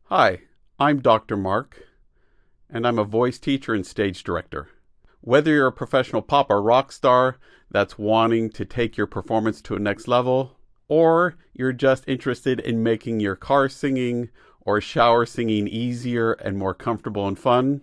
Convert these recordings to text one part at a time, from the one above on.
Hi, I'm Dr. Marc, and I'm a voice teacher and stage director. Whether you're a professional pop or rock star that's wanting to take your performance to a next level, or you're just interested in making your car singing or shower singing easier and more comfortable and fun,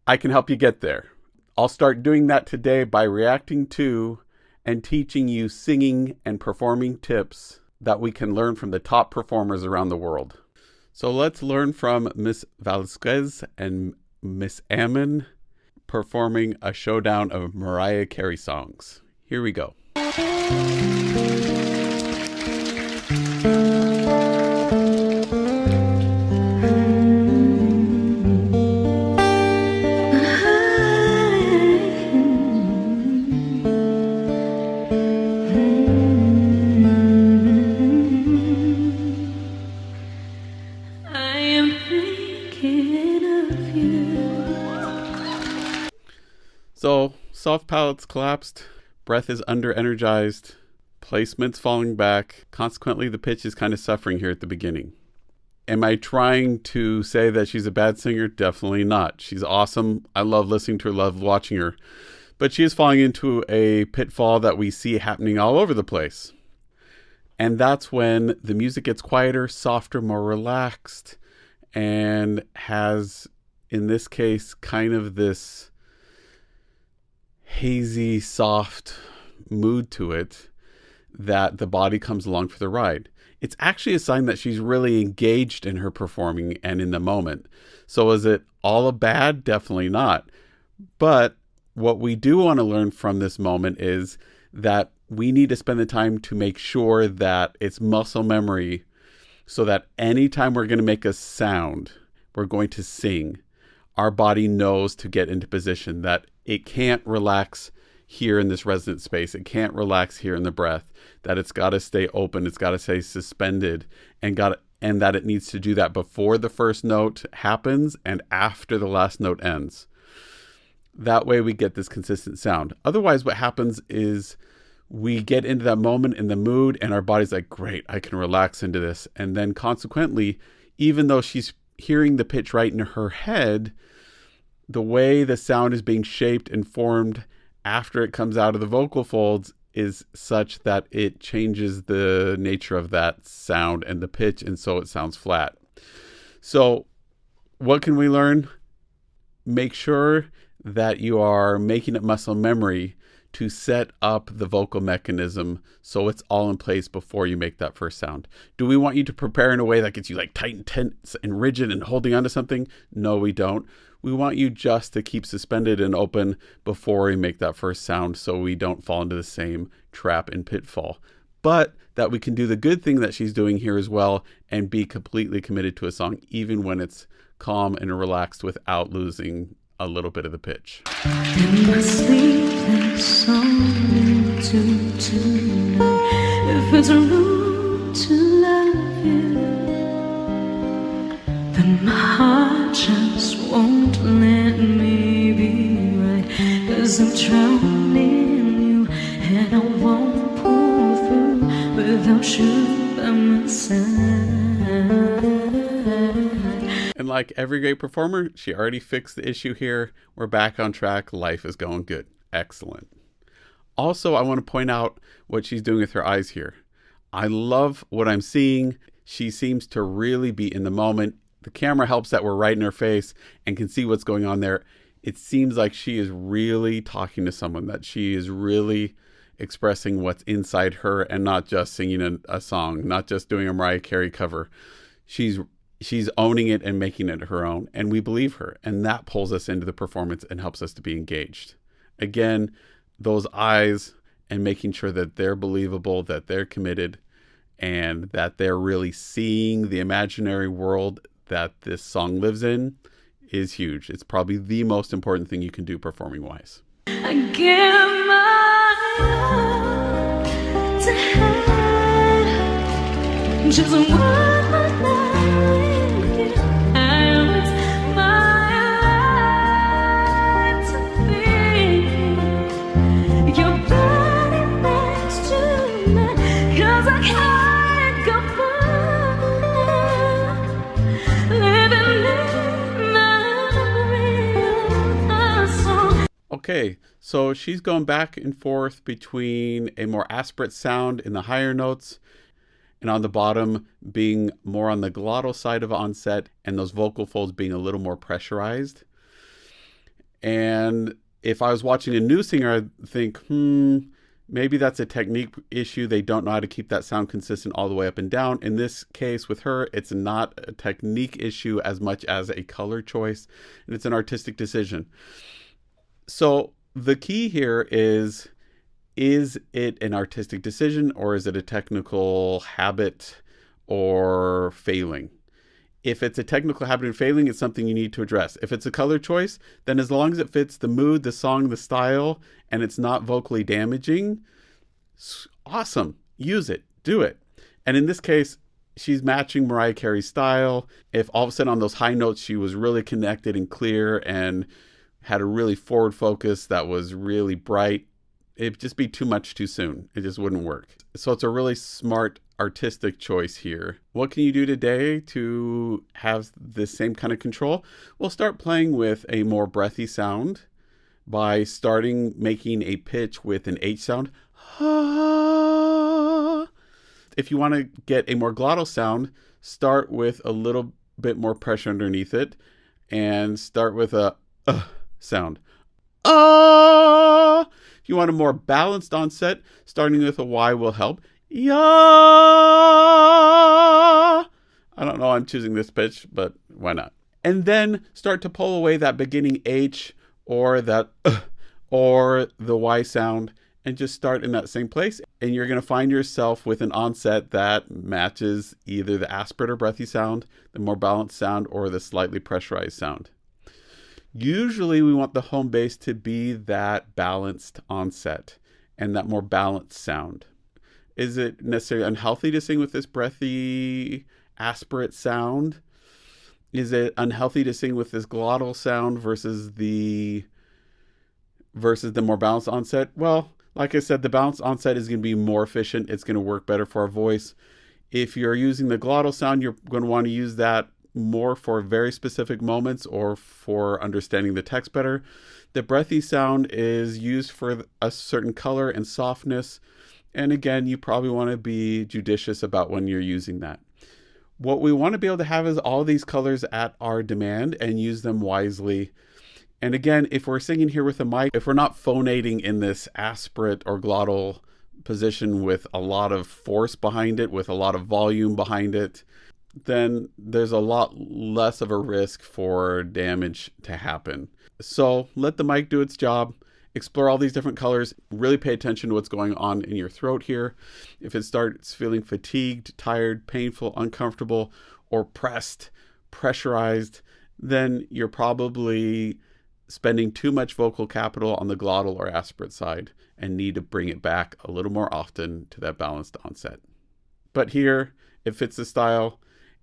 I can help you get there. I'll start doing that today by reacting to and teaching you singing and performing tips that we can learn from the top performers around the world. So let's learn from Miss Valesquez and Miss Amon performing a showdown of Mariah Carey songs. Here we go. So, soft palates collapsed, breath is under-energized, placement's falling back. Consequently, the pitch is kind of suffering here at the beginning. Am I trying to say that she's a bad singer? Definitely not. She's awesome. I love listening to her, love watching her. But she is falling into a pitfall that we see happening all over the place. And that's when the music gets quieter, softer, more relaxed, and has, in this case, kind of this hazy, soft mood to it that the body comes along for the ride. It's actually a sign that she's really engaged in her performing and in the moment. So is it all a bad? Definitely not. But what we do want to learn from this moment is that we need to spend the time to make sure that it's muscle memory so that anytime we're going to make a sound, we're going to sing, our body knows to get into position, that it can't relax here in this resonant space. It can't relax here in the breath, that it's got to stay open. It's got to stay suspended and that it needs to do that before the first note happens and after the last note ends. That way we get this consistent sound. Otherwise, what happens is we get into that moment in the mood and our body's like, great, I can relax into this. And then consequently, even though she's hearing the pitch right in her head, the way the sound is being shaped and formed after it comes out of the vocal folds is such that it changes the nature of that sound and the pitch, and so it sounds flat. So what can we learn? Make sure that you are making it muscle memory to set up the vocal mechanism so it's all in place before you make that first sound. Do we want you to prepare in a way that gets you like tight and tense and rigid and holding on to something? No, we don't. We want you just to keep suspended and open before we make that first sound so we don't fall into the same trap and pitfall. But that we can do the good thing that she's doing here as well and be completely committed to a song even when it's calm and relaxed without losing a little bit of the pitch. In my sleep, there's something to tonight. If it's rude to love you, then my heart just won't let me be right. 'Cause I'm drowning in you, and I won't pull through without you by my side. And like every great performer, she already fixed the issue here. We're back on track. Life is going good. Excellent. Also, I want to point out what she's doing with her eyes here. I love what I'm seeing. She seems to really be in the moment. The camera helps that we're right in her face and can see what's going on there. It seems like she is really talking to someone, that she is really expressing what's inside her and not just singing a song, not just doing a Mariah Carey cover. She's owning it and making it her own, and we believe her, and that pulls us into the performance and helps us to be engaged. Again, those eyes and making sure that they're believable, that they're committed, and that they're really seeing the imaginary world that this song lives in is huge. It's probably the most important thing you can do performing wise. I give my all to hide just one night with you. I was my life to be your body next to mine, 'cause I can't go far Okay, so she's going back and forth between a more aspirate sound in the higher notes and on the bottom being more on the glottal side of onset and those vocal folds being a little more pressurized. And if I was watching a new singer, I'd think, maybe that's a technique issue. They don't know how to keep that sound consistent all the way up and down. In this case with her, it's not a technique issue as much as a color choice, and it's an artistic decision. So the key here is it an artistic decision or is it a technical habit or failing? If it's a technical habit and failing, it's something you need to address. If it's a color choice, then as long as it fits the mood, the song, the style, and it's not vocally damaging, awesome. Use it. Do it. And in this case, she's matching Mariah Carey's style. If all of a sudden on those high notes, she was really connected and clear and had a really forward focus that was really bright, it'd just be too much too soon. It just wouldn't work. So it's a really smart artistic choice here. What can you do today to have the same kind of control? We'll start playing with a more breathy sound by starting making a pitch with an H sound. If you want to get a more glottal sound, start with a little bit more pressure underneath it and start with a sound. If you want a more balanced onset, starting with a Y will help. Yeah. I don't know why I'm choosing this pitch, but why not? And then start to pull away that beginning H or that or the Y sound and just start in that same place. And you're going to find yourself with an onset that matches either the aspirate or breathy sound, the more balanced sound, or the slightly pressurized sound. Usually we want the home base to be that balanced onset and that more balanced sound. Is it necessarily unhealthy to sing with this breathy aspirate sound? Is it unhealthy to sing with this glottal sound versus the more balanced onset? Well, like I said, the balanced onset is going to be more efficient. It's going to work better for our voice. If you're using the glottal sound, you're going to want to use that more for very specific moments or for understanding the text better. The breathy sound is used for a certain color and softness. And again, you probably want to be judicious about when you're using that. What we want to be able to have is all these colors at our demand and use them wisely. And again, if we're singing here with a mic, if we're not phonating in this aspirate or glottal position with a lot of force behind it, with a lot of volume behind it, then there's a lot less of a risk for damage to happen. So let the mic do its job. Explore all these different colors. Really pay attention to what's going on in your throat here. If it starts feeling fatigued, tired, painful, uncomfortable, or pressed, pressurized, then you're probably spending too much vocal capital on the glottal or aspirate side and need to bring it back a little more often to that balanced onset. But here, it fits the style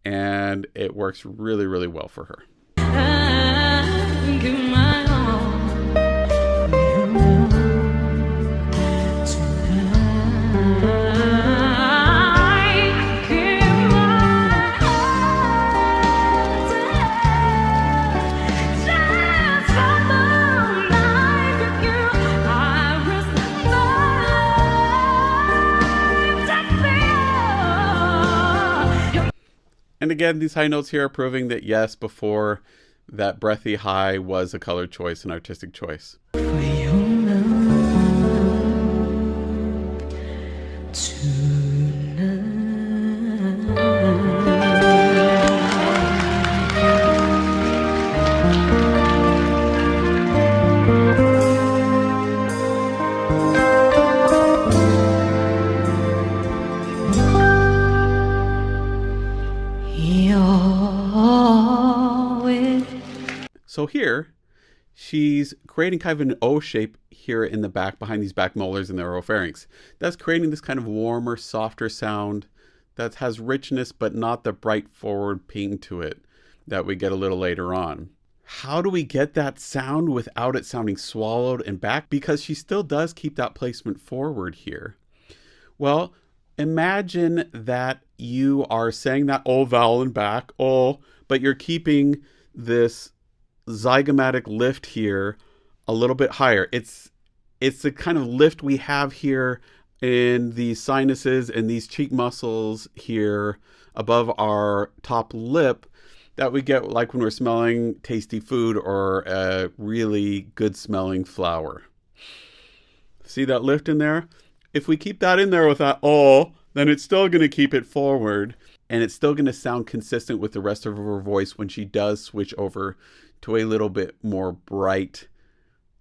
and it works really, really well for her. I give my all for your love tonight. I give my all tonight. Just for the life of you, I risk my life to feel. And again, these high notes here are proving that yes, before that breathy high was a color choice, an artistic choice. For your love So here, she's creating kind of an O shape here in the back behind these back molars and the oropharynx. That's creating this kind of warmer, softer sound that has richness but not the bright forward ping to it that we get a little later on. How do we get that sound without it sounding swallowed and back? Because she still does keep that placement forward here. Well, imagine that you are saying that O vowel and back, O, but you're keeping this zygomatic lift here a little bit higher. It's the kind of lift we have here in the sinuses and these cheek muscles here above our top lip that we get like when we're smelling tasty food or a really good smelling flower. See that lift in there? If we keep that in there with that then it's still going to keep it forward, and it's still going to sound consistent with the rest of her voice when she does switch over to a little bit more bright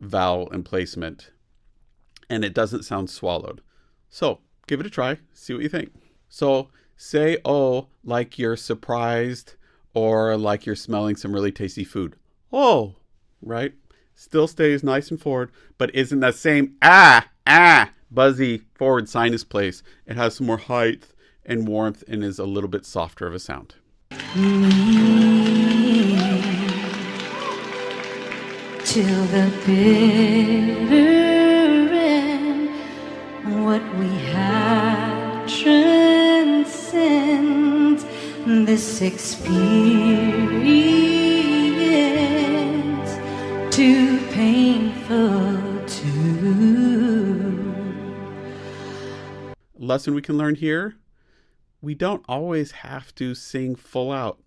vowel emplacement, and it doesn't sound swallowed. So give it a try, see what you think. So say oh like you're surprised or like you're smelling some really tasty food. Oh, right? Still stays nice and forward, but isn't that same buzzy forward sinus place. It has some more height and warmth and is a little bit softer of a sound. Till the bitter end, what we have transcends this experience, too painful to. Lesson we can learn here: we don't always have to sing full out,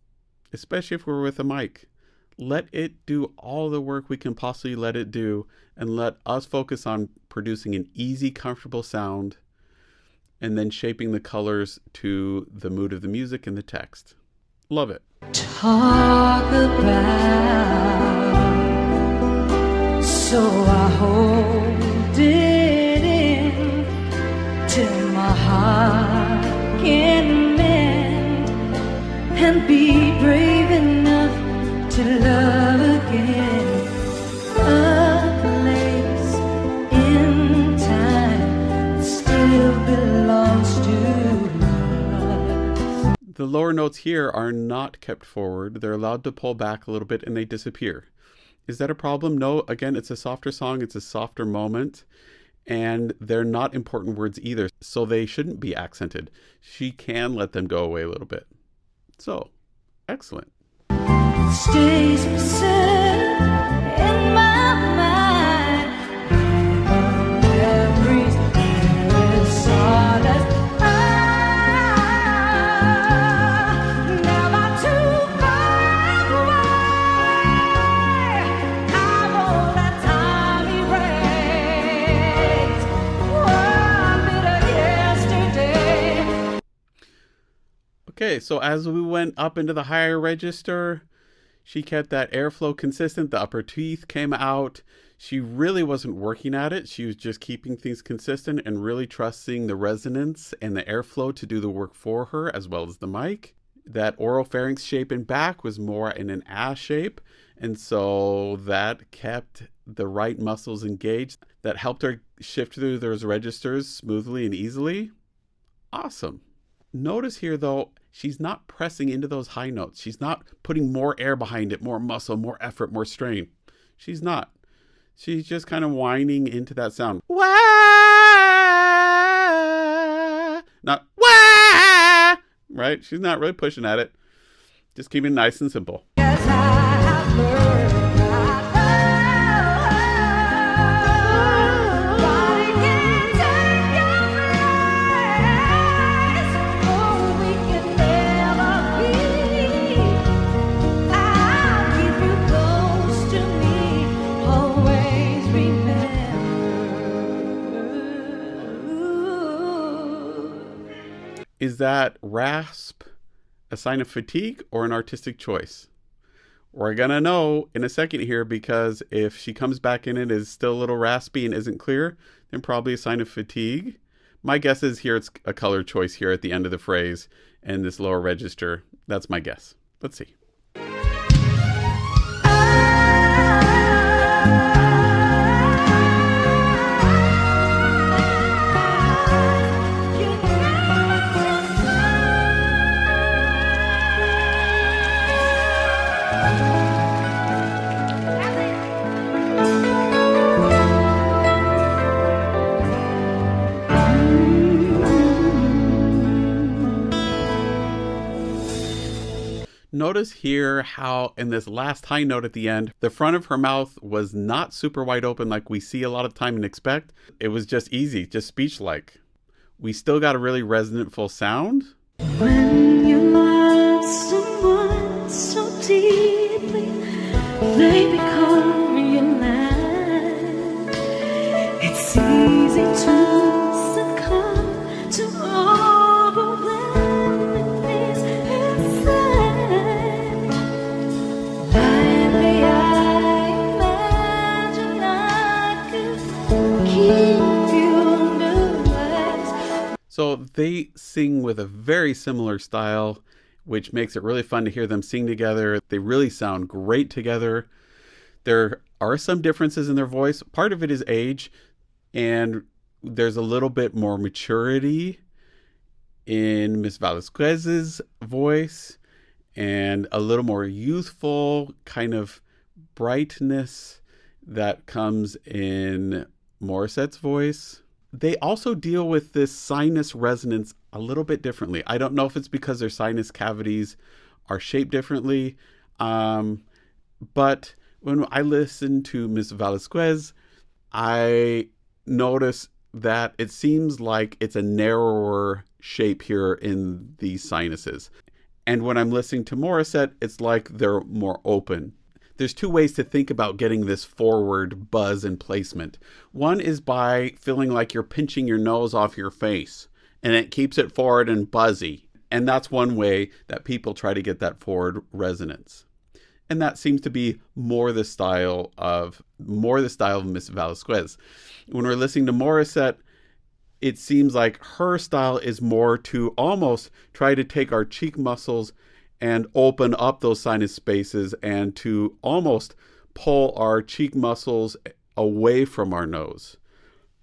especially if we're with a mic. Let it do all the work we can possibly let it do, and let us focus on producing an easy, comfortable sound, and then shaping the colors to the mood of the music and the text. Love it. Talk about, so I hold it in till my heart can mend and be brave enough to love again. A place in time still belongs to us. The lower notes here are not kept forward. They're allowed to pull back a little bit and they disappear. Is that a problem? No. Again, it's a softer song. It's a softer moment. And they're not important words either, so they shouldn't be accented. She can let them go away a little bit. So, excellent. Stays set in my mind. Memories with sawdust. Never too far away. I won't let time erase one bit of yesterday. Okay, so as we went up into the higher register, she kept that airflow consistent. The upper teeth came out. She really wasn't working at it. She was just keeping things consistent and really trusting the resonance and the airflow to do the work for her, as well as the mic. That oropharynx shape in back was more in an A shape. And so that kept the right muscles engaged. That helped her shift through those registers smoothly and easily. Awesome. Notice here, though, she's not pressing into those high notes. She's not putting more air behind it, more muscle, more effort, more strain. She's not. She's just kind of whining into that sound. Wah! Not wah! Right? She's not really pushing at it. Just keeping it nice and simple. Yes, I have learned. Is that rasp a sign of fatigue or an artistic choice? We're going to know in a second here, because if she comes back in and is still a little raspy and isn't clear, then probably a sign of fatigue. My guess is here it's a color choice here at the end of the phrase and this lower register. That's my guess. Let's see. notice here how in this last high note at the end, the front of her mouth was not super wide open like we see a lot of time and expect. It was just easy, just speech-like. We still got a really resonant full sound. When you love someone so deeply, they become your life. It's easy to succumb to overwhelming things inside. Lately I imagine I could keep you under wraps. So they sing with a very similar style, which makes it really fun to hear them sing together. They really sound great together. There are some differences in their voice. Part of it is age, and there's a little bit more maturity in Miss Valesquez's voice and a little more youthful kind of brightness that comes in Morissette's voice. They also deal with this sinus resonance a little bit differently. I don't know if it's because their sinus cavities are shaped differently, but when I listen to Miss Valesquez, I notice that it seems like it's a narrower shape here in the sinuses. And when I'm listening to Morissette, it's like they're more open. There's two ways to think about getting this forward buzz and placement. One is by feeling like you're pinching your nose off your face, and it keeps it forward and buzzy. And that's one way that people try to get that forward resonance. And that seems to be more the style of Miss Valesquez. When we're listening to Morissette, it seems like her style is more to almost try to take our cheek muscles and open up those sinus spaces and to almost pull our cheek muscles away from our nose.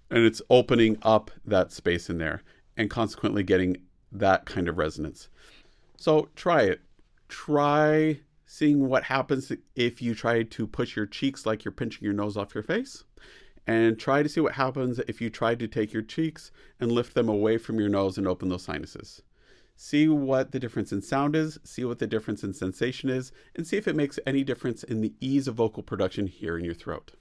And it's opening up that space in there and consequently getting that kind of resonance. So try it. Try seeing what happens if you try to push your cheeks like you're pinching your nose off your face. And try to see what happens if you try to take your cheeks and lift them away from your nose and open those sinuses. See what the difference in sound is, see what the difference in sensation is, and see if it makes any difference in the ease of vocal production here in your throat.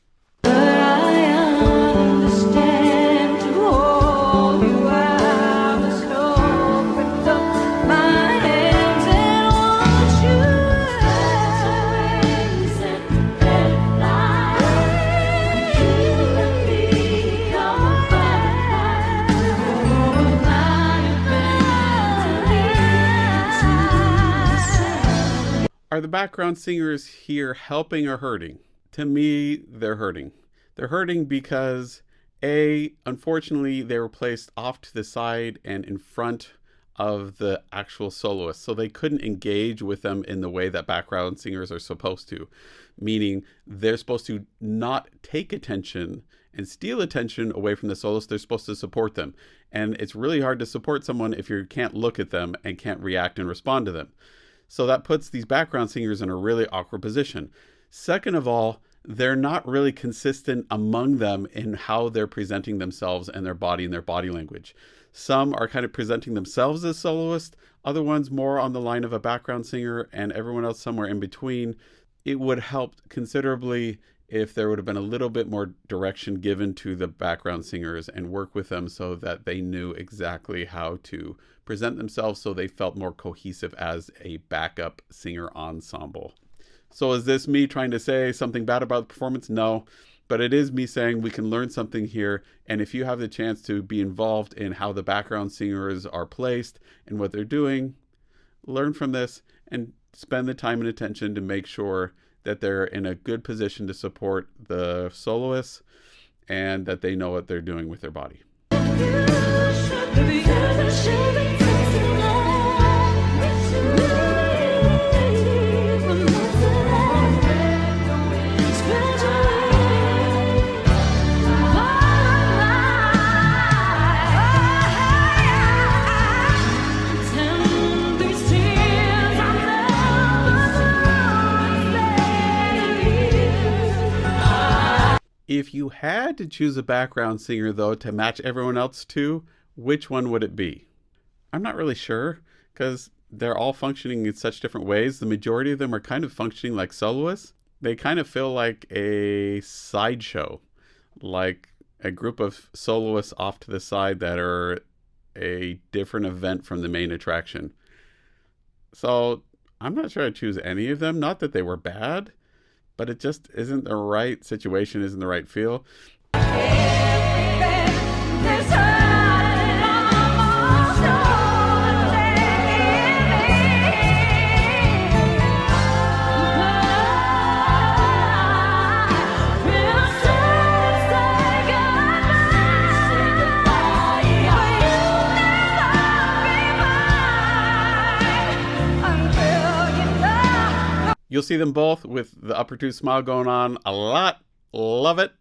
But I understand to hold you, I must open up my hands and watch you wings and let fly. You and me come back. Are the background singers here helping or hurting? To me, they're hurting. They're hurting because, unfortunately, they were placed off to the side and in front of the actual soloist. So they couldn't engage with them in the way that background singers are supposed to. Meaning they're supposed to not take attention and steal attention away from the soloist. They're supposed to support them. And it's really hard to support someone if you can't look at them and can't react and respond to them. So that puts these background singers in a really awkward position. Second of all, they're not really consistent among them in how they're presenting themselves and their body language. Some are kind of presenting themselves as soloists, other ones more on the line of a background singer, and everyone else somewhere in between. It would help considerably if there would have been a little bit more direction given to the background singers and work with them so that they knew exactly how to present themselves so they felt more cohesive as a backup singer ensemble. So is this me trying to say something bad about the performance? No, but it is me saying we can learn something here. And if you have the chance to be involved in how the background singers are placed and what they're doing, learn from this and spend the time and attention to make sure that they're in a good position to support the soloists and that they know what they're doing with their body. If you had to choose a background singer, though, to match everyone else to, which one would it be? I'm not really sure, because they're all functioning in such different ways. The majority of them are kind of functioning like soloists. They kind of feel like a sideshow, like a group of soloists off to the side that are a different event from the main attraction. So I'm not sure I'd choose any of them. Not that they were bad, but it just isn't the right situation, isn't the right feel. You'll see them both with the upper two smile going on a lot. Love it.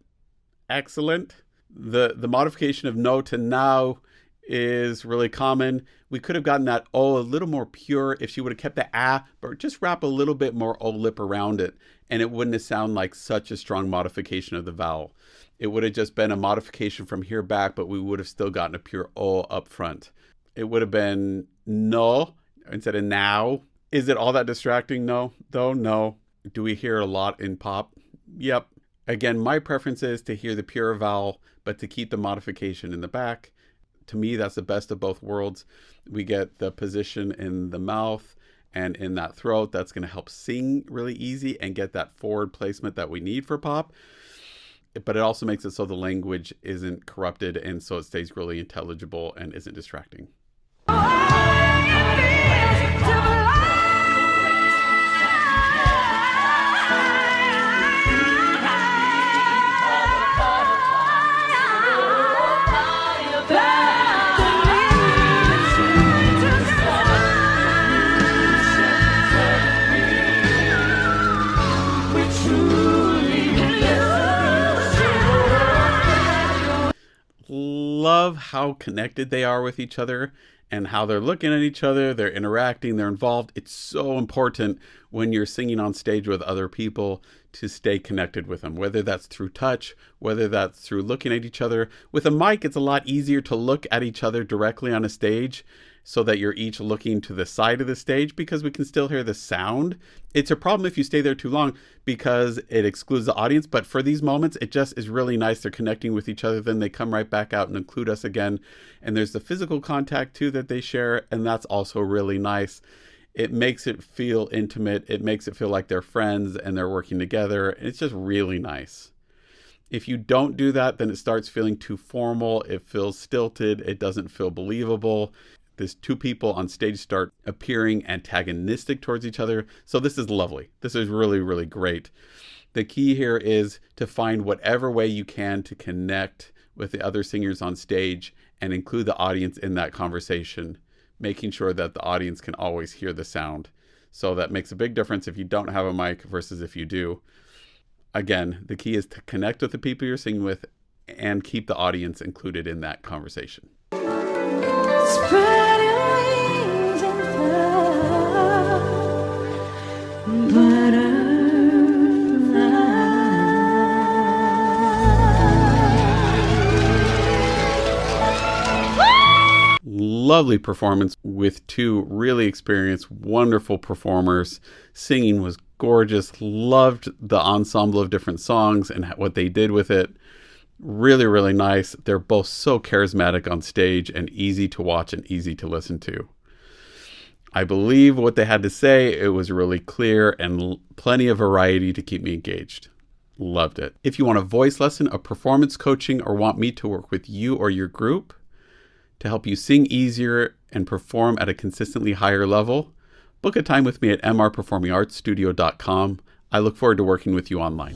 Excellent. The modification of no to now is really common. We could have gotten that O a little more pure if she would have kept the ah, but just wrap a little bit more O lip around it, and it wouldn't have sounded like such a strong modification of the vowel. It would have just been a modification from here back, but we would have still gotten a pure O up front. It would have been no instead of now. Is it all that distracting? No, though. No. Do we hear a lot in pop? Yep. Again, my preference is to hear the pure vowel, but to keep the modification in the back. To me, that's the best of both worlds. We get the position in the mouth and in that throat. That's going to help sing really easy and get that forward placement that we need for pop. But it also makes it so the language isn't corrupted, and so it stays really intelligible and isn't distracting. Love how connected they are with each other and how they're looking at each other, they're interacting, they're involved. It's so important when you're singing on stage with other people to stay connected with them, whether that's through touch, whether that's through looking at each other. With a mic, it's a lot easier to look at each other directly on a stage so that you're each looking to the side of the stage because we can still hear the sound. It's a problem if you stay there too long because it excludes the audience, but for these moments, it just is really nice. They're connecting with each other, then they come right back out and include us again. And there's the physical contact too that they share, and that's also really nice. It makes it feel intimate. It makes it feel like they're friends and they're working together. It's just really nice. If you don't do that, then it starts feeling too formal. It feels stilted. It doesn't feel believable. These two people on stage start appearing antagonistic towards each other. So this is lovely. This is really, really great. The key here is to find whatever way you can to connect with the other singers on stage and include the audience in that conversation, making sure that the audience can always hear the sound. So that makes a big difference if you don't have a mic versus if you do. Again, the key is to connect with the people you're singing with and keep the audience included in that conversation. Spread your wings and fly, butterfly. Lovely performance with two really experienced, wonderful performers. Singing was gorgeous. Loved the ensemble of different songs and what they did with it. Really, really nice. They're both so charismatic on stage and easy to watch and easy to listen to. I believe what they had to say, it was really clear and plenty of variety to keep me engaged. Loved it. If you want a voice lesson, a performance coaching, or want me to work with you or your group to help you sing easier and perform at a consistently higher level, book a time with me at mrperformingartsstudio.com. I look forward to working with you online.